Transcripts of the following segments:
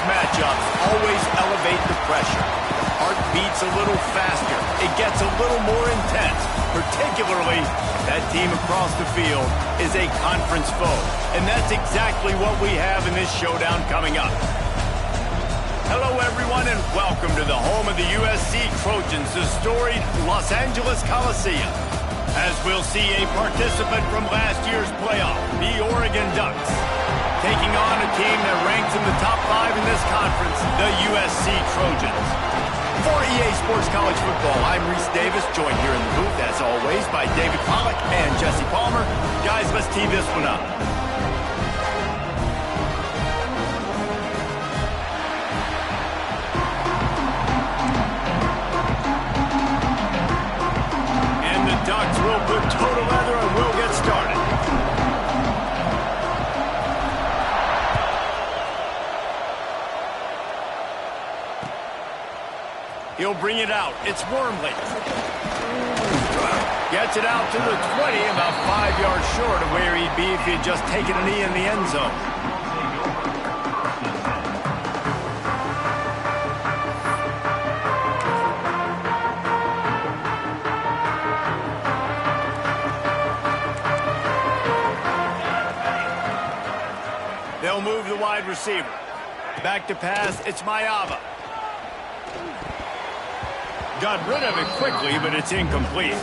matchups always elevate the pressure. The heart beats a little faster. It gets a little more intense, particularly that team across the field is a conference foe. And that's exactly what we have in this showdown coming up. Hello, everyone, and welcome to the home of the USC Trojans, the storied Los Angeles Coliseum. As we'll see a participant from last year's playoff, the Oregon Ducks, taking on a team that ranks in the top 5 in this conference, the USC Trojans. For EA Sports College Football, I'm Reese Davis, joined here in the booth, as always, by David Pollack and Jesse Palmer. Guys, let's tee this one up. We'll put toe together and we'll get started. He'll bring it out. It's Wormley. Gets it out to the 20, about 5 yards short of where he'd be if he had just taken a knee in the end zone. They'll move the wide receiver. Back to pass, it's Mayava. Got rid of it quickly, but it's incomplete.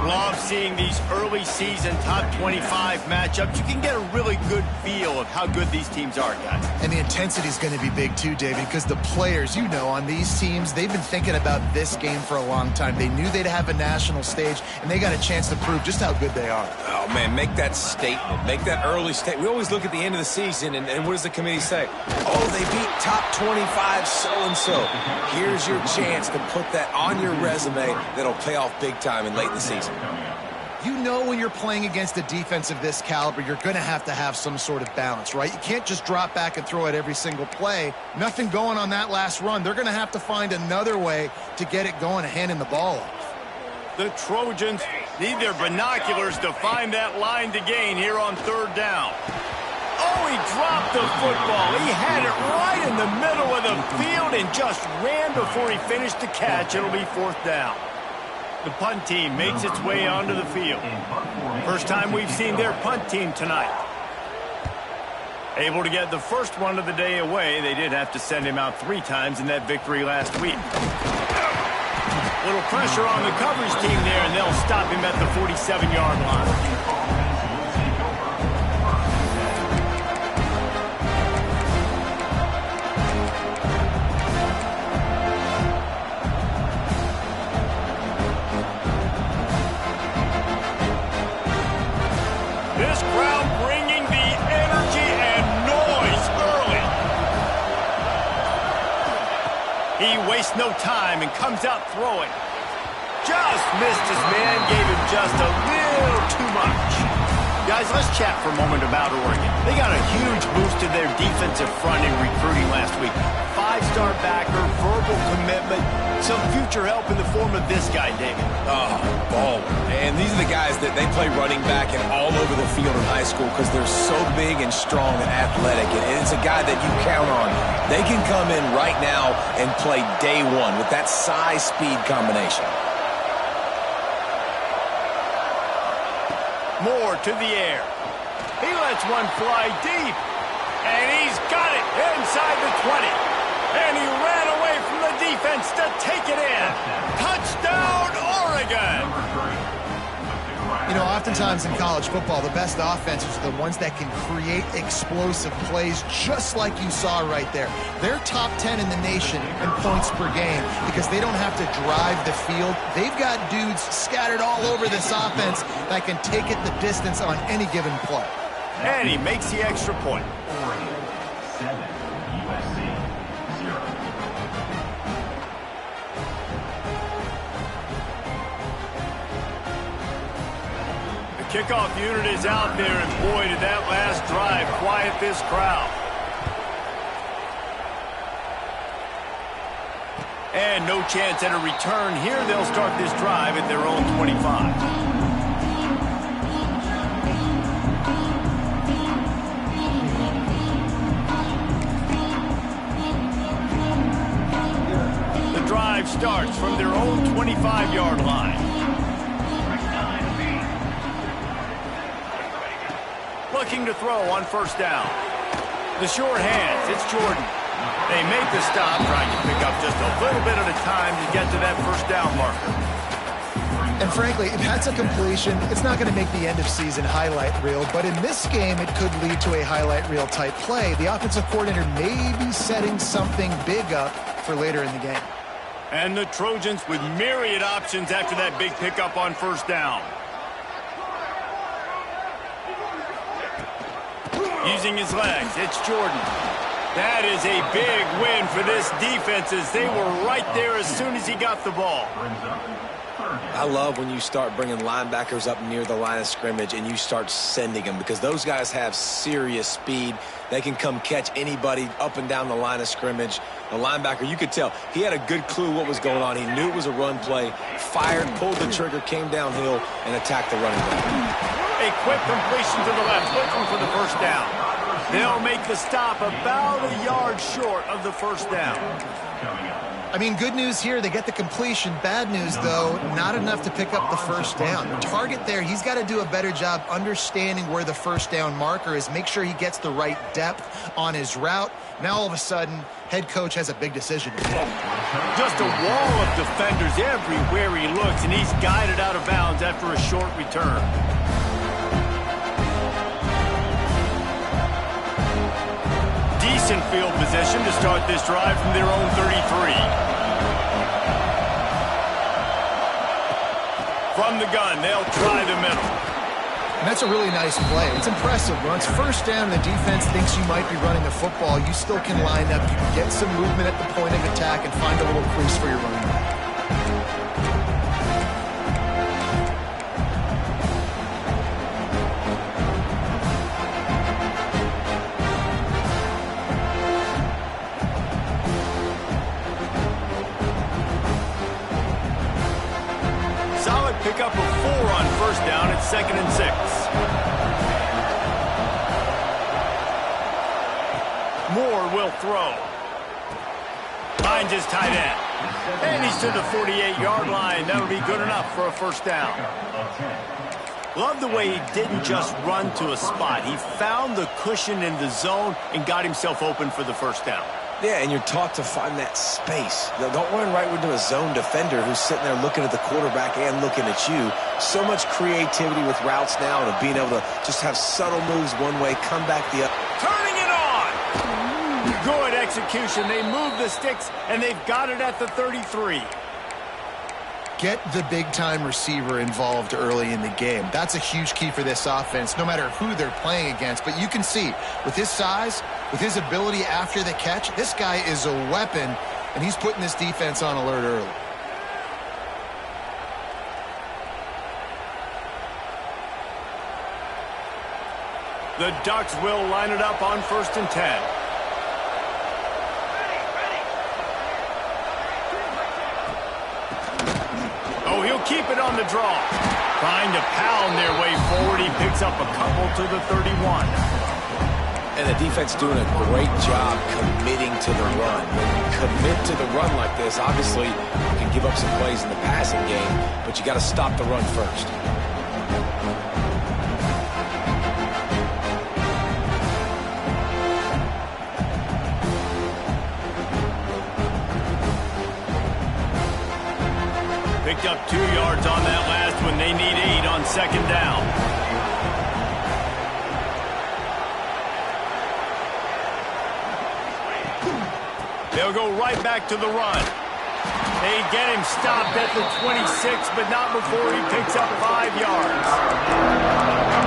Love seeing these early season top 25 matchups. You can get a really good feel of how good these teams are, guys. And the intensity is going to be big too, David, because the players, you know, on these teams, they've been thinking about this game for a long time. They knew they'd have a national stage, and they got a chance to prove just how good they are. Oh, man, make that statement. Make that early statement. We always look at the end of the season, and what does the committee say? Oh, they beat top 25 so-and-so. Here's your chance to put that on your resume that'll pay off big time and late in the season. You know when you're playing against a defense of this caliber, you're going to have some sort of balance, right? You can't just drop back and throw it every single play. Nothing going on that last run. They're going to have to find another way to get it going and handing the ball off. The Trojans need their binoculars to find that line to gain here on third down. Oh, he dropped the football. He had it right in the middle of the field and just ran before he finished the catch. It'll be fourth down. The punt team makes its way onto the field. First time we've seen their punt team tonight. Able to get the first one of the day away. They did have to send him out 3 times in that victory last week. Little pressure on the coverage team there, and they'll stop him at the 47-yard line. This crowd bringing the energy and noise early. He wastes no time and comes out throwing. Just missed his man, gave him just a little too much. Guys, let's chat for a moment about Oregon. They got a huge boost to their defensive front in recruiting last week. 5-star backer, verbal commitment, some future help in the form of this guy, David. Oh, ball. And these are the guys that they play running back and all over the field in high school because they're so big and strong and athletic. And it's a guy that you count on. They can come in right now and play day one with that size-speed combination. Moore to the air. He lets one fly deep. And he's got it inside the 20. And he ran away from the defense to take it in. Touchdown, Oregon! You know, oftentimes in college football, the best offenses are the ones that can create explosive plays just like you saw right there. They're top 10 in the nation in points per game because they don't have to drive the field. They've got dudes scattered all over this offense that can take it the distance on any given play. And he makes the extra point. Oregon 7, USC 0. Kickoff unit is out there, and boy, did that last drive quiet this crowd. And no chance at a return here. They'll start this drive at their own 25. starts from their own 25-yard line. Looking to throw on first down. The short hands, it's Jordan. They make the stop, trying to pick up just a little bit at a time to get to that first down marker. And frankly, if that's a completion, it's not going to make the end-of-season highlight reel. But in this game, it could lead to a highlight reel type play. The offensive coordinator may be setting something big up for later in the game. And the Trojans with myriad options after that big pickup on first down. Using his legs, it's Jordan. That is a big win for this defense as they were right there as soon as he got the ball. I love when you start bringing linebackers up near the line of scrimmage and you start sending them, because those guys have serious speed. They can come catch anybody up and down the line of scrimmage. The linebacker, you could tell, he had a good clue what was going on. He knew it was a run play, fired, pulled the trigger, came downhill, and attacked the running back. A quick completion to the left, looking for the first down. They'll make the stop about a yard short of the first down. I mean, good news here, they get the completion. Bad news, though, not enough to pick up the first down. The target there, he's got to do a better job understanding where the first down marker is, make sure he gets the right depth on his route. Now, all of a sudden, head coach has a big decision to make. Just a wall of defenders everywhere he looks, and he's guided out of bounds after a short return. Decent field position to start this drive from their own 33. From the gun, they'll try the middle. And that's a really nice play. It's impressive. Once first down, the defense thinks you might be running the football. You still can line up. You can get some movement at the point of attack and find a little crease for your running back. Pick up a 4 on first down at 2nd and 6. Moore will throw. Finds his tight end. And he's to the 48-yard line. That'll be good enough for a first down. Love the way he didn't just run to a spot. He found the cushion in the zone and got himself open for the first down. Yeah, and you're taught to find that space. Now, don't run right into a zone defender who's sitting there looking at the quarterback and looking at you. So much creativity with routes now and being able to just have subtle moves one way, come back the other. Turning it on! Good execution. They move the sticks, and they've got it at the 33. Get the big-time receiver involved early in the game. That's a huge key for this offense, no matter who they're playing against. But you can see, with his size, with his ability after the catch, this guy is a weapon, and he's putting this defense on alert early. The Ducks will line it up on 1st and 10. Oh, he'll keep it on the draw. Trying to pound their way forward. He picks up a couple to the 31. And the defense doing a great job committing to the run. When you commit to the run like this, obviously you can give up some plays in the passing game, but you got to stop the run first. Picked up 2 yards on that last one. They need 8 on 2nd down. They'll go right back to the run. They get him stopped at the 26, but not before he picks up 5 yards.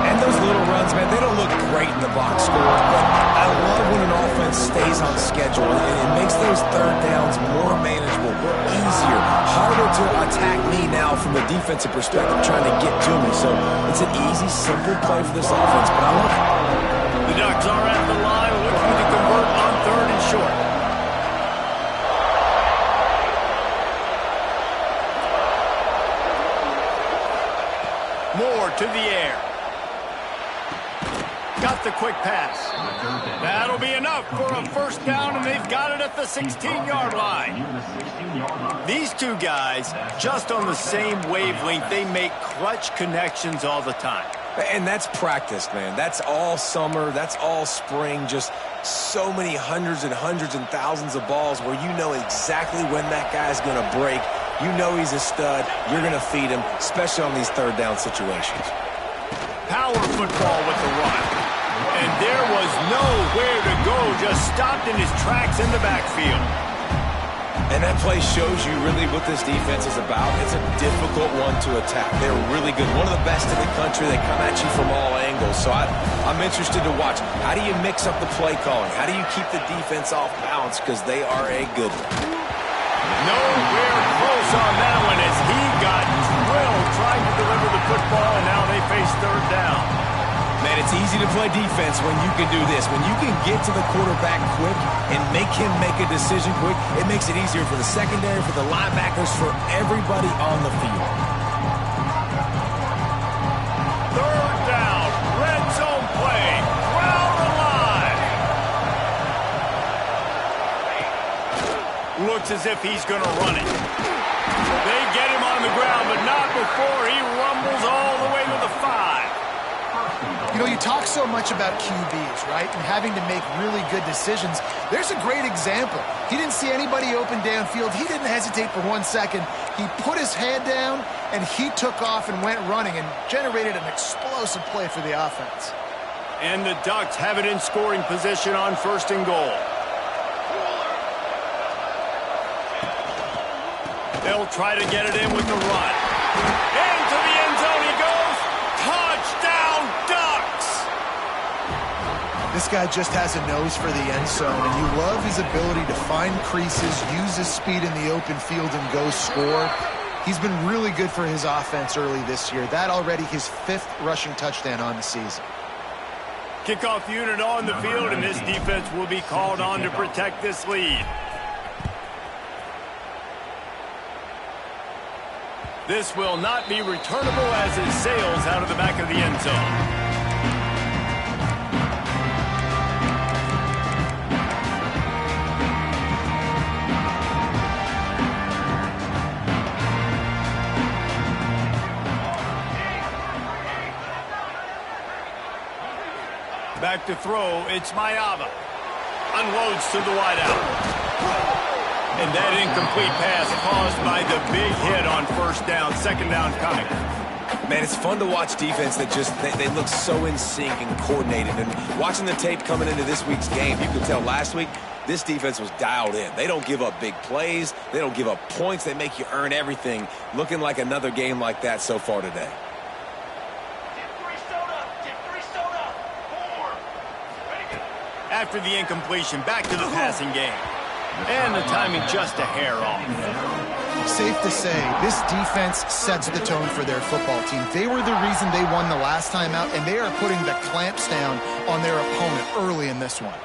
And those little runs, man, they don't look great in the box score, but I love when an offense stays on schedule, and it makes those 3rd downs more manageable, easier, harder to attack me now from the defensive perspective, trying to get to me. So it's an easy, simple play for this offense, but I love it. The Ducks are at the line looking to convert on 3rd and short. Moore to the air. Got the quick pass. That'll be enough for a first down, and they've got it at the 16-yard line. These two guys, just on the same wavelength, they make clutch connections all the time. And that's practice, man. That's all summer. That's all spring. Just so many hundreds and thousands of balls where you know exactly when that guy's going to break. You know he's a stud. You're going to feed him, especially on these third down situations. Power football with the run. And there was nowhere to go, just stopped in his tracks in the backfield. And that play shows you really what this defense is about. It's a difficult one to attack. They're really good. One of the best in the country. They come at you from all angles. So I'm interested to watch. How do you mix up the play calling? How do you keep the defense off balance? Because they are a good one. Nowhere close on that one as he got drilled trying to deliver the football, and now they face third down. Man, it's easy to play defense when you can do this. When you can get to the quarterback quick and make him make a decision quick, it makes it easier for the secondary, for the linebackers, for everybody on the field. Third down, red zone play, crowd alive. Looks as if he's going to run it. They get him on the ground, but not before he rumbles all the way to the 5. You know, you talk so much about QBs, right, and having to make really good decisions. There's a great example. He didn't see anybody open downfield. He didn't hesitate for 1 second. He put his head down, and he took off and went running and generated an explosive play for the offense. And the Ducks have it in scoring position on 1st and goal. They'll try to get it in with the run. Into the end zone he goes. Touchdown, Ducks! This guy just has a nose for the end zone, and you love his ability to find creases, use his speed in the open field, and go score. He's been really good for his offense early this year. That already his 5th rushing touchdown on the season. Kickoff unit on the field, and this defense will be called on to protect this lead. This will not be returnable as it sails out of the back of the end zone. Back to throw, it's Mayava. Unloads to the wideout. And that incomplete pass caused by the big hit on 1st down, 2nd down coming. Man, it's fun to watch defense that just, they look so in sync and coordinated. And watching the tape coming into this week's game, you could tell last week, this defense was dialed in. They don't give up big plays. They don't give up points. They make you earn everything. Looking like another game like that so far today. After the incompletion, back to the passing game. And the timing just a hair off. Safe to say, this defense sets the tone for their football team. They were the reason they won the last time out, and they are putting the clamps down on their opponent early in this one.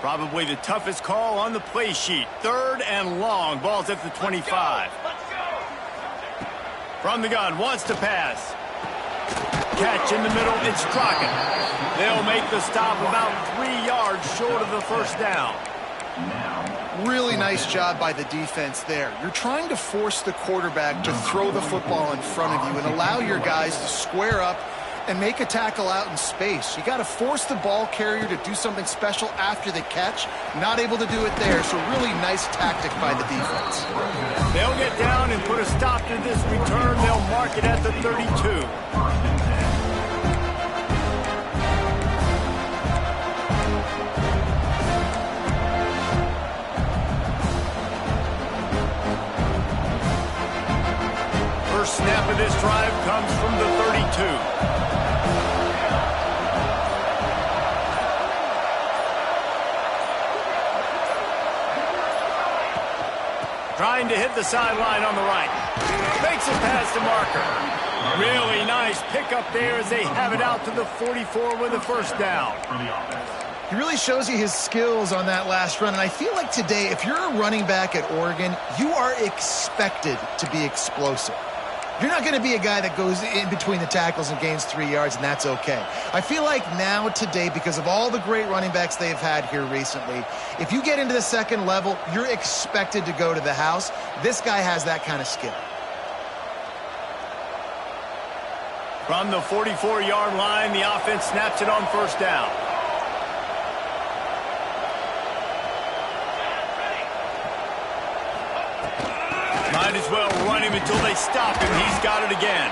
Probably the toughest call on the play sheet. 3rd and long. Ball's at the 25. From the gun, wants to pass. Catch in the middle, it's Strachan. They'll make the stop about 3 yards short of the 1st down. Really nice job by the defense there. You're trying to force the quarterback to throw the football in front of you and allow your guys to square up and make a tackle out in space. You got to force the ball carrier to do something special after the catch. Not able to do it there, so really nice tactic by the defense. They'll get down and put a stop to this return. They'll mark it at the 32. First snap of this drive comes from the 32. Trying to hit the sideline on the right. Makes it past the marker. Really nice pickup there as they have it out to the 44 with a 1st down. He really shows you his skills on that last run, and I feel like today, if you're a running back at Oregon, you are expected to be explosive. You're not going to be a guy that goes in between the tackles and gains 3 yards, and that's okay. I feel like now, today, because of all the great running backs they've had here recently, if you get into the second level, you're expected to go to the house. This guy has that kind of skill. From the 44-yard line, the offense snaps it on first down. Might as well run him until they stop him. He's got it again.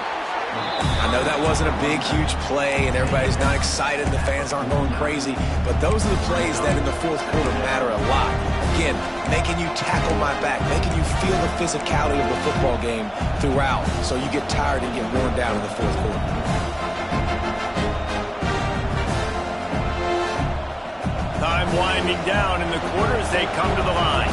I know that wasn't a big, huge play, and everybody's not excited. The fans aren't going crazy. But those are the plays that in the fourth quarter matter a lot. Again, making you tackle my back, making you feel the physicality of the football game throughout, so you get tired and get worn down in the fourth quarter. Time winding down in the quarter as they come to the line.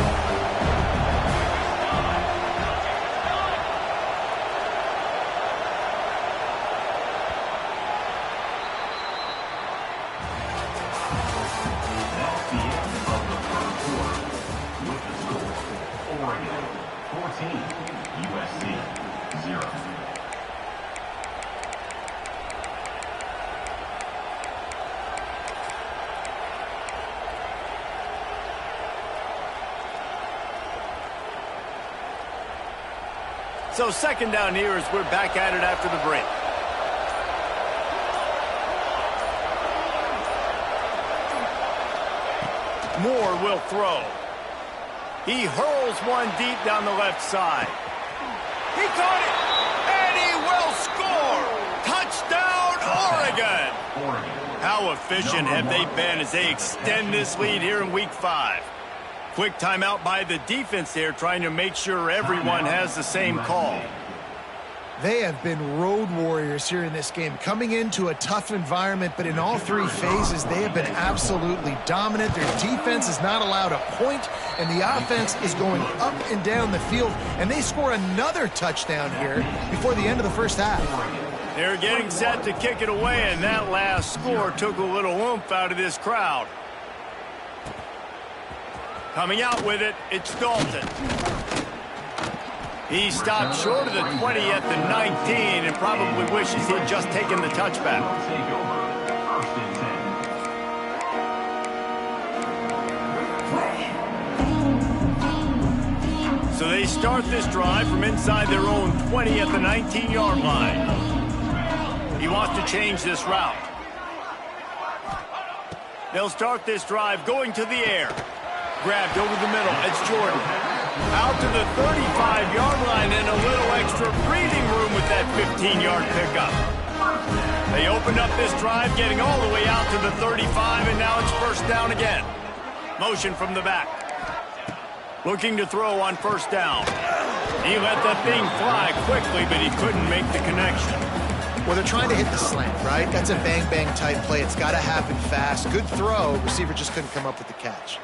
So second down here as we're back at it after the break. Moore will throw. He hurls one deep down the left side. He caught it, and he will score. Touchdown, Oregon. How efficient have they been as they extend this lead here in Week 5? Quick timeout by the defense there, trying to make sure everyone has the same call. They have been road warriors here in this game, coming into a tough environment, but in all three phases, they have been absolutely dominant. Their defense is not allowed a point, and the offense is going up and down the field, and they score another touchdown here before the end of the first half. They're getting set to kick it away, and that last score took a little oomph out of this crowd. Coming out with it, it's Dalton. He stopped short of the 20 at the 19 and probably wishes he'd just taken the touchback. So they start this drive from inside their own 20 at the 19-yard line. He wants to change this route. They'll start this drive going to the air. Grabbed over the middle. It's Jordan. Out to the 35-yard line and a little extra breathing room with that 15-yard pickup. They opened up this drive, getting all the way out to the 35, and now it's first down again. Motion from the back. Looking to throw on first down. He let that thing fly quickly, but he couldn't make the connection. Well, they're trying to hit the slant, right? That's a bang-bang type play. It's got to happen fast. Good throw. Receiver just couldn't come up with the catch.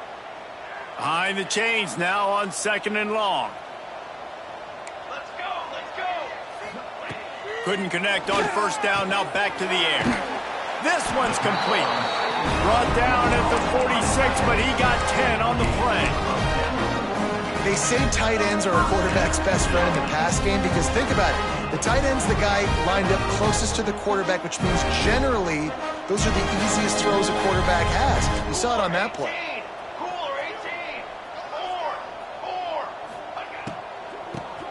Behind the chains now on second and long. Let's go. Couldn't connect on first down, now back to the air. This one's complete. Brought down at the 46, but he got 10 on the play. They say tight ends are a quarterback's best friend in the pass game because think about it. The tight end's the guy lined up closest to the quarterback, which means generally those are the easiest throws a quarterback has. You saw it on that play.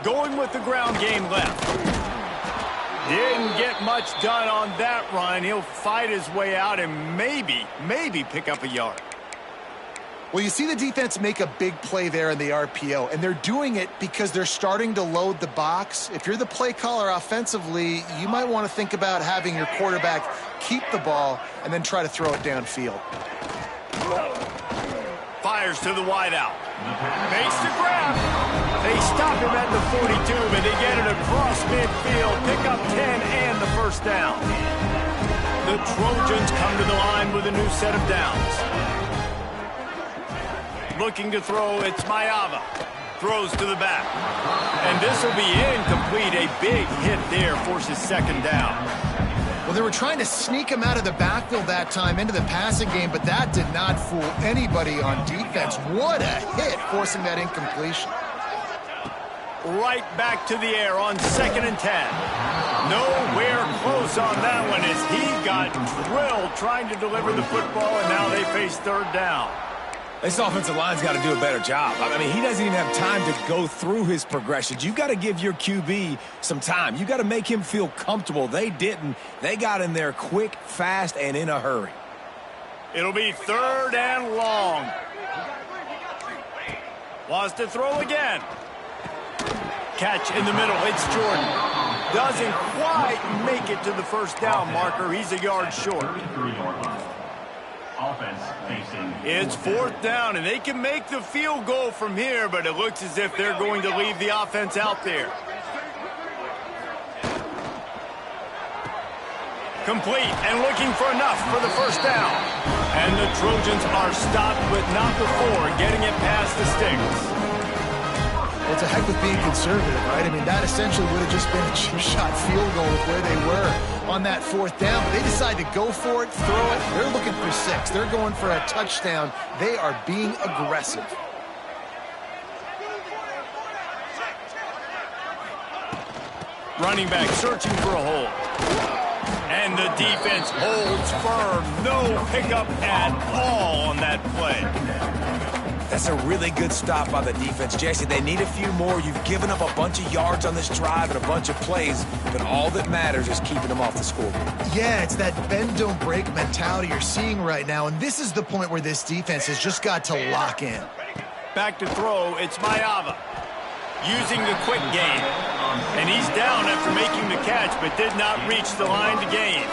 Going with the ground game left. Didn't get much done on that run. He'll fight his way out and maybe pick up a yard. Well, you see the defense make a big play there in the RPO, and they're doing it because they're starting to load the box. If you're the play caller offensively, you might want to think about having your quarterback keep the ball and then try to throw it downfield. Fires to the wideout. Makes the grab. They stop him at the 42, but they get it across midfield. Pick up 10 and the first down. The Trojans come to the line with a new set of downs. Looking to throw, it's Mayava. Throws to the back. And this will be incomplete. A big hit there forces second down. Well, they were trying to sneak him out of the backfield that time into the passing game, but that did not fool anybody on defense. What a hit, forcing that incompletion. right back to the air on 2nd and 10. Nowhere close on that one as he got drilled trying to deliver the football, and now they face 3rd down. This offensive line's got to do a better job. I mean, he doesn't even have time to go through his progressions. You've got to give your QB some time. You've got to make him feel comfortable. They didn't. They got in there quick, fast, and in a hurry. It'll be 3rd and long. Wants to throw again. Catch in the middle. It's Jordan. Doesn't quite make it to the 1st down marker. He's a yard short. It's 4th down, and they can make the field goal from here, but it looks as if they're going to leave the offense out there. Complete and looking for enough for the 1st down. And the Trojans are stopped, but not before getting it past the sticks. It's a heck with being conservative, right? I mean, that essentially would have just been a cheap shot field goal with where they were on that 4th down. But they decide to go for it, throw it. They're looking for 6. They're going for a touchdown. They are being aggressive. Running back searching for a hole. And the defense holds firm. No pickup at all on that play. That's a really good stop by the defense. Jesse, they need a few more. You've given up a bunch of yards on this drive and a bunch of plays, but all that matters is keeping them off the scoreboard. Yeah, it's that bend, don't break mentality you're seeing right now, and this is the point where this defense has just got to lock in. Back to throw, it's Mayava. Using the quick game. And he's down after making the catch, but did not reach the line to gain.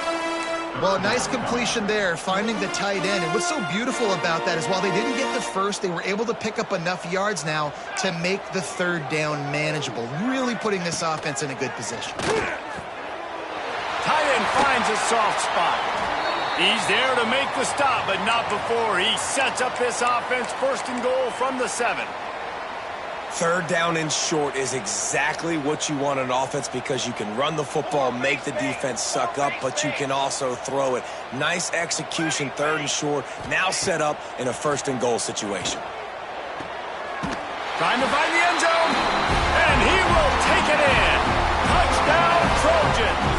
Well, a nice completion there, finding the tight end. And what's so beautiful about that is while they didn't get the first, they were able to pick up enough yards now to make the 3rd down manageable, really putting this offense in a good position. Tight end finds a soft spot. He's there to make the stop, but not before he sets up this offense 1st and goal from the 7. 3rd down and short is exactly what you want on offense because you can run the football, make the defense suck up, but you can also throw it. Nice execution, 3rd and short, now set up in a 1st and goal situation. Trying to find the end zone, and he will take it in. Touchdown, Trojans.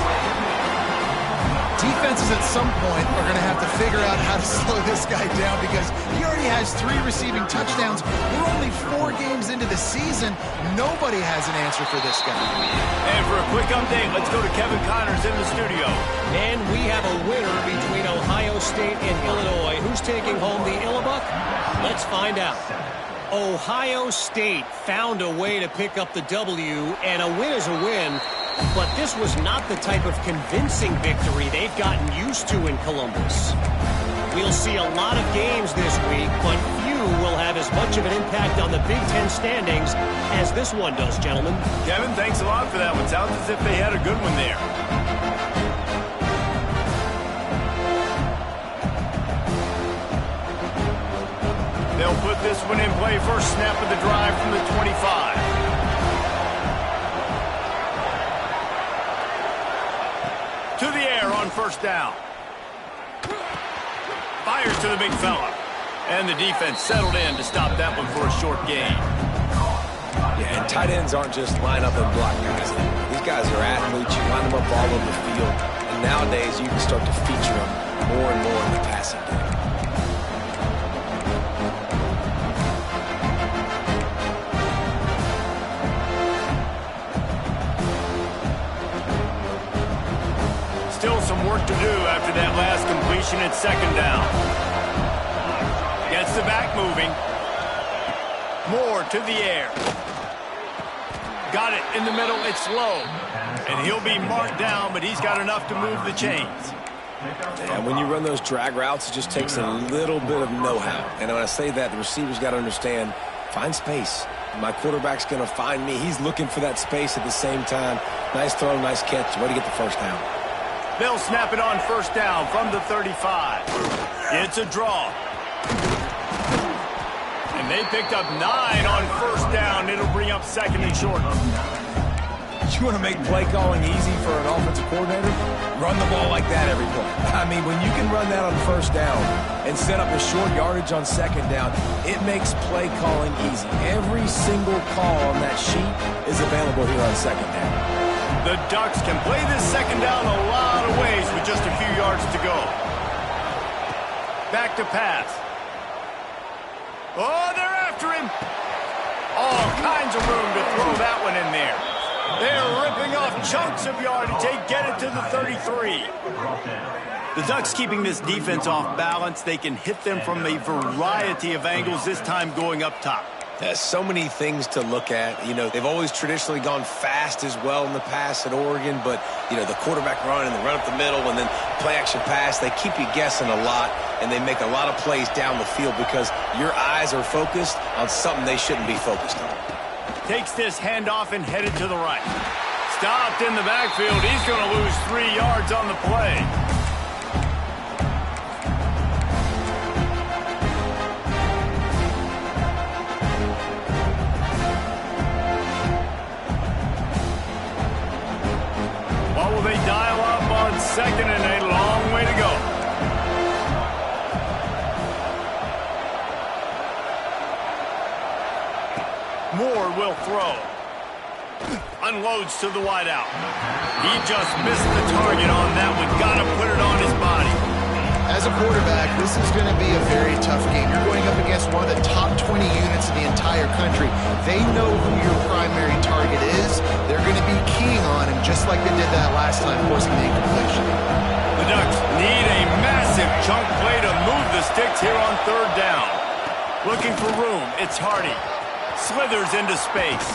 Defenses at some point are going to have to figure out how to slow this guy down because he already has 3 receiving touchdowns. We're only 4 games into the season. Nobody has an answer for this guy. And for a quick update, let's go to Kevin Connors in the studio. And we have a winner between Ohio State and Illinois. Who's taking home the Illabuck? Let's find out. Ohio State found a way to pick up the W, and a win is a win. But this was not the type of convincing victory they've gotten used to in Columbus. We'll see a lot of games this week, but few will have as much of an impact on the Big Ten standings as this one does, gentlemen. Kevin, thanks a lot for that one. Sounds as if they had a good one there. They'll put this one in play. First snap of the drive from the 25. To the air on 1st down. Fires to the big fella. And the defense settled in to stop that one for a short gain. Yeah, and tight ends aren't just line up and block guys. These guys are athletes. You line them up all over the field. And nowadays, you can start to feature them more and more in the passing game. Still some work to do after that last completion at 2nd down. Gets the back moving. Moore to the air. Got it in the middle. It's low. And he'll be marked down, but he's got enough to move the chains. And when you run those drag routes, it just takes a little bit of know-how. And when I say that, the receiver's got to understand, find space. My quarterback's going to find me. He's looking for that space at the same time. Nice throw, nice catch. Way to get the 1st down. They'll snap it on 1st down from the 35. It's a draw. And they picked up 9 on 1st down. It'll bring up 2nd and short. You want to make play calling easy for an offensive coordinator? Run the ball like that every play. I mean, when you can run that on first down and set up a short yardage on second down, it makes play calling easy. Every single call on that sheet is available here on second down. The Ducks can play this second down a lot of ways with just a few yards to go. Back to pass. Oh, they're after him. All kinds of room to throw that one in there. They're ripping off chunks of yardage. They get it to the 33. The Ducks keeping this defense off balance. They can hit them from a variety of angles, this time going up top. There's so many things to look at. You know, they've always traditionally gone fast as well in the past at Oregon, but, you know, the quarterback run and the run up the middle and then play action pass, they keep you guessing a lot, and they make a lot of plays down the field because your eyes are focused on something they shouldn't be focused on. Takes this handoff and headed to the right. Stopped in the backfield. He's going to lose 3 yards on the play. What will they dial up on second and a long way to go? Moore will throw. Unloads to the wideout. He just missed the target on that one. Got to put it on his body. As a quarterback, this is going to be a very tough game. You're going up against one of the top 20 units in the entire country. They know who your primary target is. They're going to be keying on him, just like they did that last time, forcing the incompletion. The Ducks need a massive chunk play to move the sticks here on third down. Looking for room. It's Hardy. Slithers into space.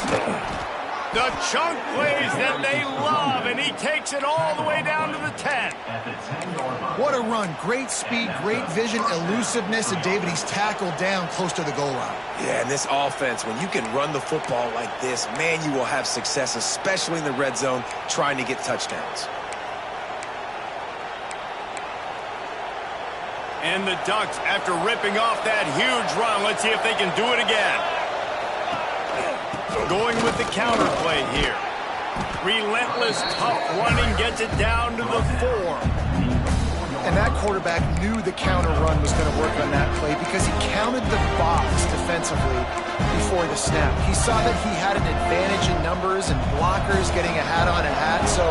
The chunk plays that they love, and he takes it all the way down to the 10. What a run. Great speed, great vision, elusiveness, and David, he's tackled down close to the goal line. Yeah, and this offense, when you can run the football like this, man, you will have success, especially in the red zone, trying to get touchdowns. And the Ducks, after ripping off that huge run, let's see if they can do it again. Going with the counter play here. Relentless, tough running gets it down to the 4. And that quarterback knew the counter run was going to work on that play because he counted the box defensively before the snap. He saw that he had an advantage in numbers and blockers getting a hat on a hat, so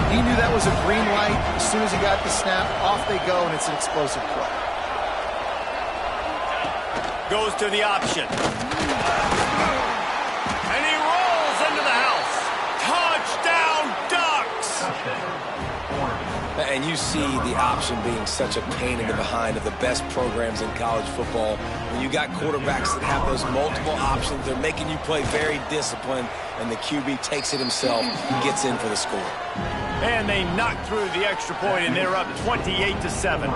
he knew that was a green light. As soon as he got the snap, off they go, and it's an explosive play. Goes to the option. And he rolls into the house. Touchdown, Ducks! And you see the option being such a pain in the behind of the best programs in college football. When you got quarterbacks that have those multiple options, they're making you play very disciplined, and the QB takes it himself and gets in for the score. And they knock through the extra point, and they're up 28-7.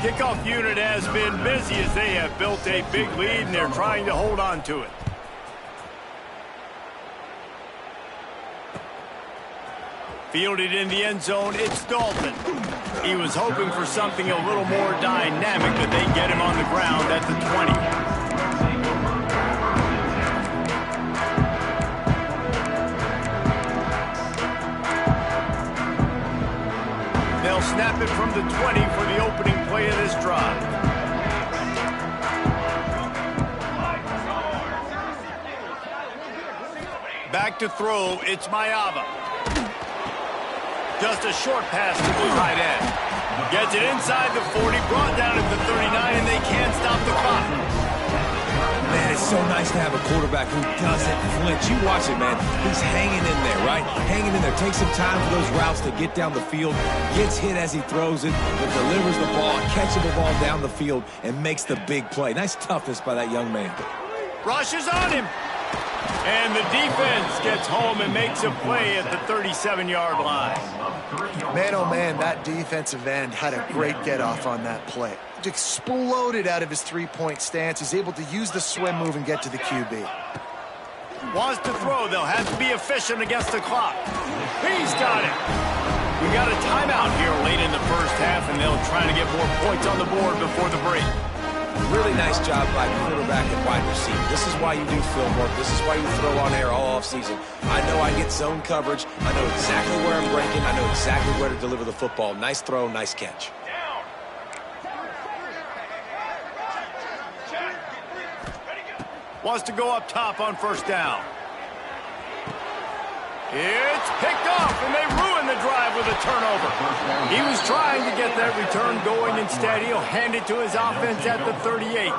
Kickoff unit has been busy as they have built a big lead, and they're trying to hold on to it. Fielded in the end zone, it's Dalton. He was hoping for something a little more dynamic, but they get him on the ground at the 20. They'll snap it from the 20 for the opening play of this drive. Back to throw, it's Mayava. Just a short pass to the tight end. Gets it inside the 40, brought down at the 39, and they can't stop the clock. Man, it's so nice to have a quarterback who doesn't flinch. You watch it, man. He's hanging in there, right? Hanging in there. Takes some time for those routes to get down the field. Gets hit as he throws it, but delivers the ball, catches the ball down the field, and makes the big play. Nice toughness by that young man. Rushes on him. And the defense gets home and makes a play at the 37-yard line. Man, oh man, that defensive end had a great get-off on that play. Exploded out of his three-point stance. He's able to use the swim move and get to the QB. Wants to throw. They'll have to be efficient against the clock. He's got it. We got a timeout here late in the first half, and they'll try to get more points on the board before the break. Really nice job by quarterback and wide receiver. This is why you do film work. This is why you throw on air all offseason. I know I get zone coverage. I know exactly where I'm breaking. I know exactly where to deliver the football. Nice throw, nice catch. Wants to go up top on first down. It's picked off, and they ruin the drive with a turnover. He was trying to get that return going. Instead, he'll hand it to his offense at the 38.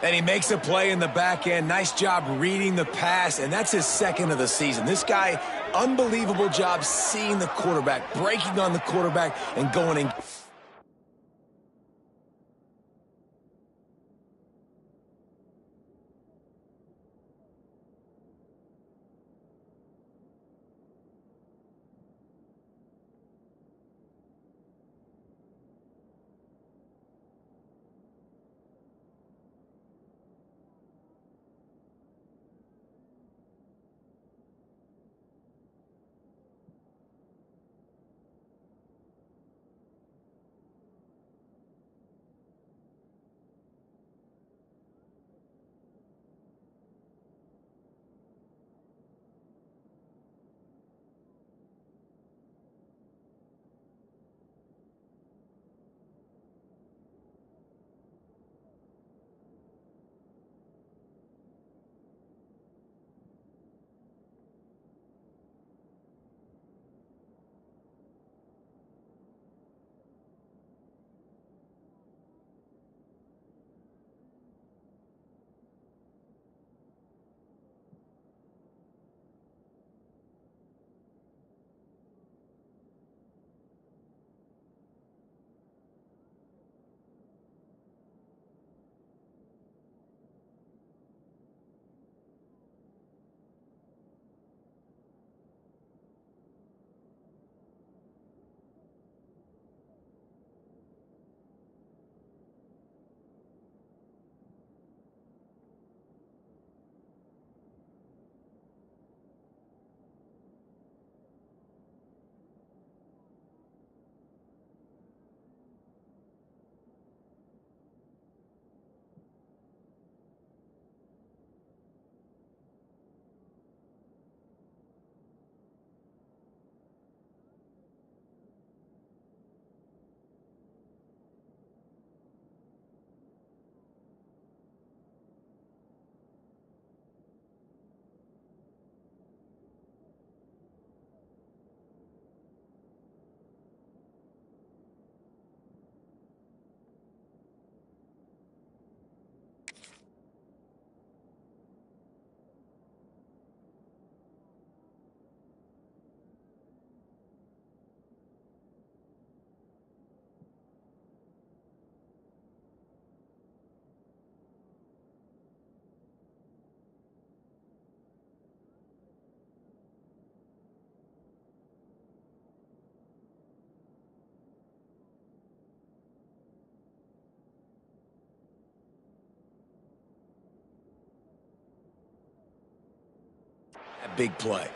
And he makes a play in the back end. Nice job reading the pass, and that's his second of the season. This guy, unbelievable job seeing the quarterback, breaking on the quarterback, and going in. Big play.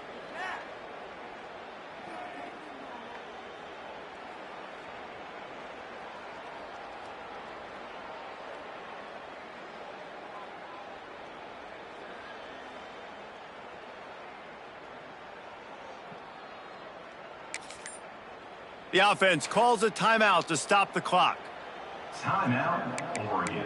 The offense calls a timeout to stop the clock. Timeout, Oregon.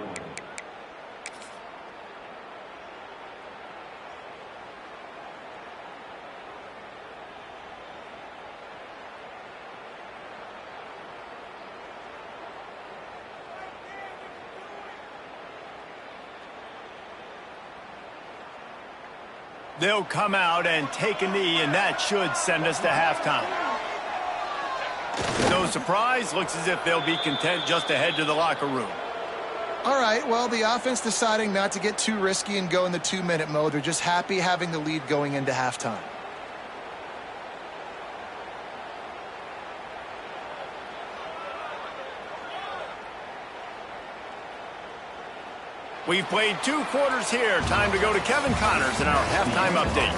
They'll come out and take a knee, and that should send us to halftime. No surprise, looks as if they'll be content just to head to the locker room. All right, well, the offense deciding not to get too risky and go in the 2-minute mode. They're just happy having the lead going into halftime. We've played 2 quarters here. Time to go to Kevin Connors in our halftime update.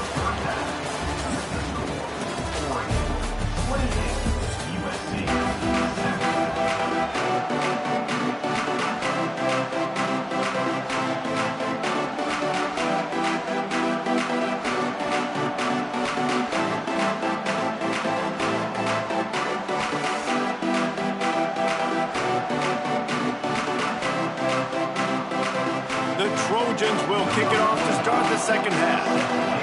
Trojans will kick it off to start the second half.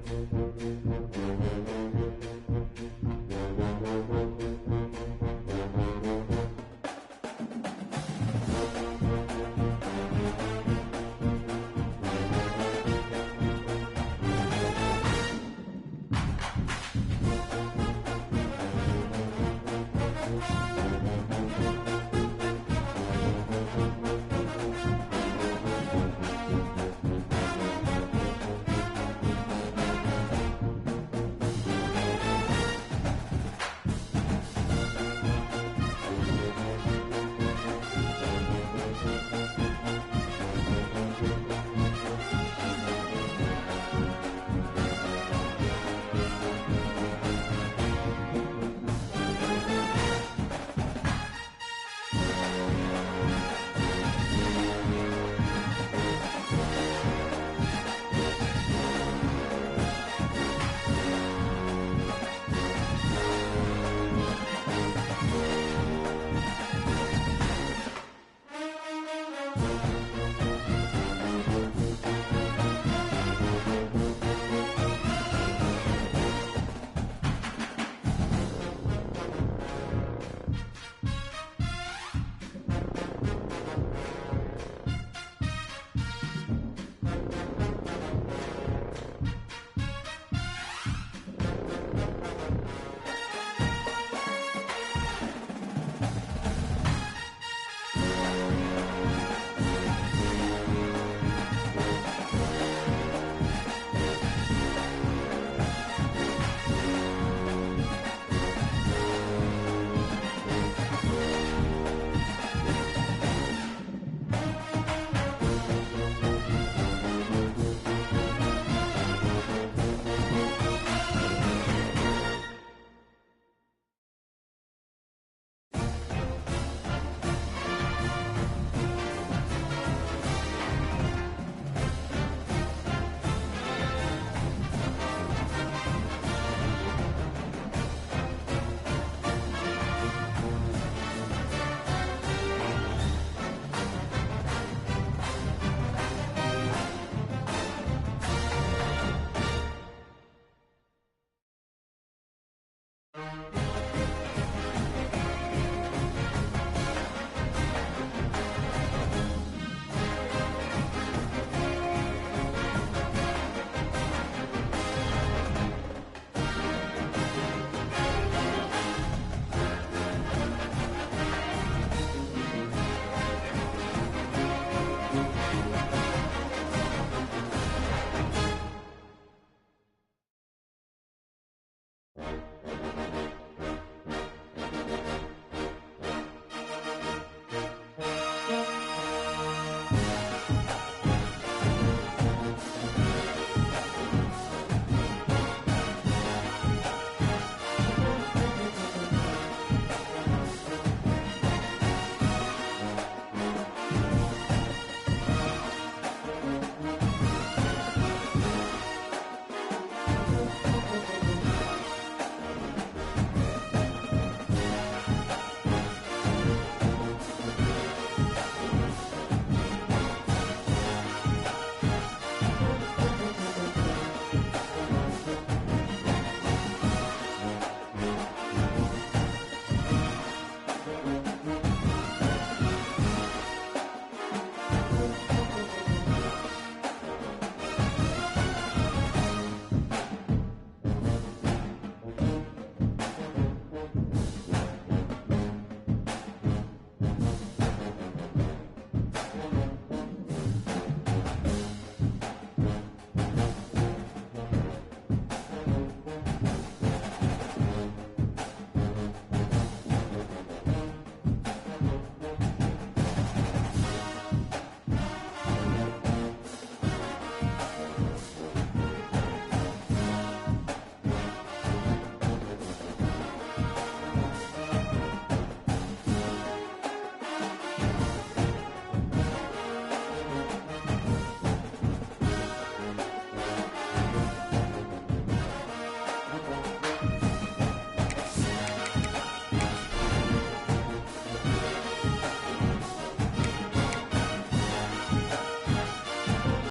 game.